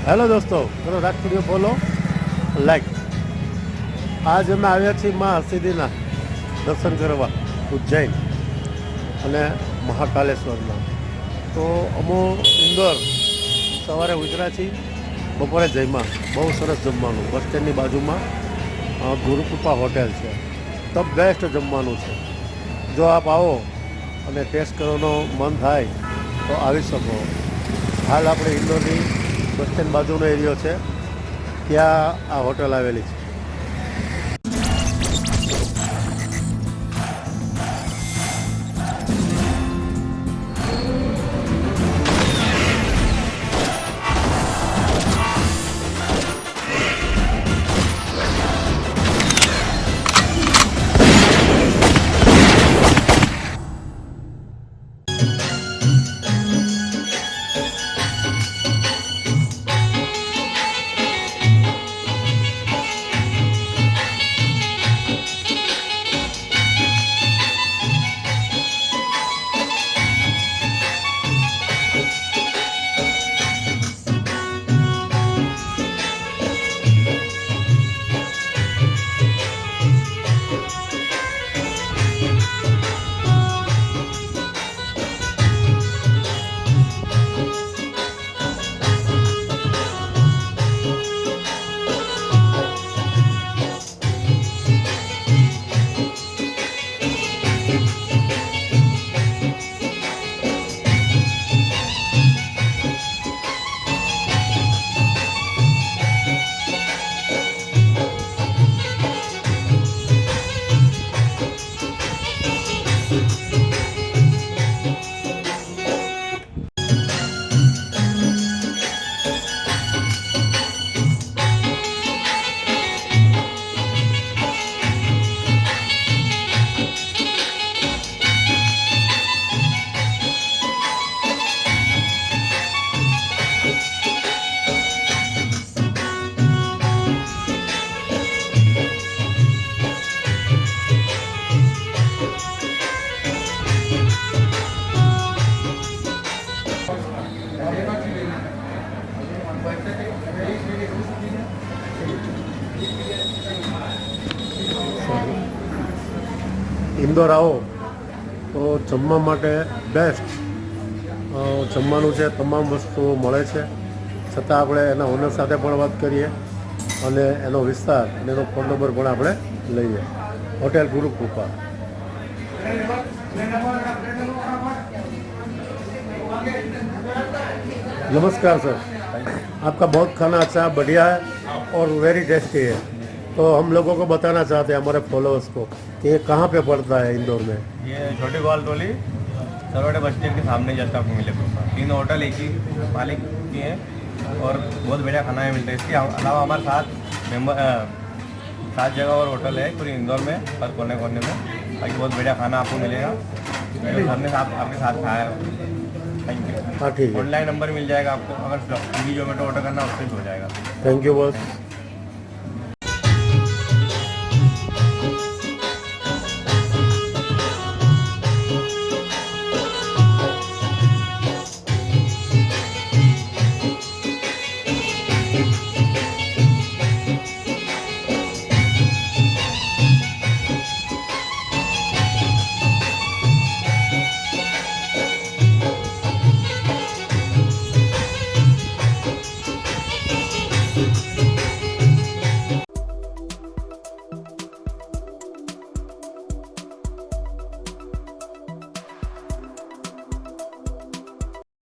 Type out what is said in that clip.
Hello દોસ્તો, કરો રાજ studio follow like. આજ અમે આવ્યા છીએ મા હરસિદ્ધિના દર્શન કરવા ઉજ્જૈન અને મહાકાલેશ્વરના. તો અમો ઇન્દોર સવારે ઉતર્યા છીએ, બપોરે જમ્યા. બહુ સરસ જમવાનું, બસ સ્ટેન્ડની બાજુમાં ગુરુકૃપા હોટેલ છે. તો બેસ્ટ જમવાનું છે. જો આપ આવો અને ટેસ્ટ કરવાનો મન થાય તો આવી શકો. હાલ આપણે ઇન્દોરની બસ સ્ટેન્ડ બાજુનો એરિયો છે, ત્યાં આ હોટલ આવેલી છે. ઇન્દોર આવો તો જમવા માટે બેસ્ટ જમવાનું છે. તમામ વસ્તુઓ મળે છે. છતાં આપણે એના ઓનર સાથે પણ વાત કરીએ અને એનો વિસ્તાર અને એનો ફોન નંબર પણ આપણે લઈએ. હોટેલ ગુરુકૃપા. नमस्कार सर, आपका बहुत खाना अच्छा बढ़िया है और वेरी टेस्टी है. तो हम लोगों को बताना चाहते हैं, हमारे फॉलोअर्स को, कि ये कहाँ पे पड़ता है इंदौर में. ये छोटी ग्वाल टोली सरवड़े बस स्टैंड के सामने जैसा आपको मिलेगा. 3 होटल एक ही मालिक की है और बहुत बढ़िया खाना है मिलता है. इसके अलावा हमारे 7 जगह और होटल है पूरी इंदौर में, हर कोने कोने में. बाकी बहुत बढ़िया खाना आपको मिलेगा. हमने आपके साथ खाया है. Thank you. हाँ ठीक है. ऑनलाइन नंबर मिल जाएगा आपको, अगर स्विगी जोमेटो ऑर्डर करना उससे भी हो जाएगा. Thank you boss.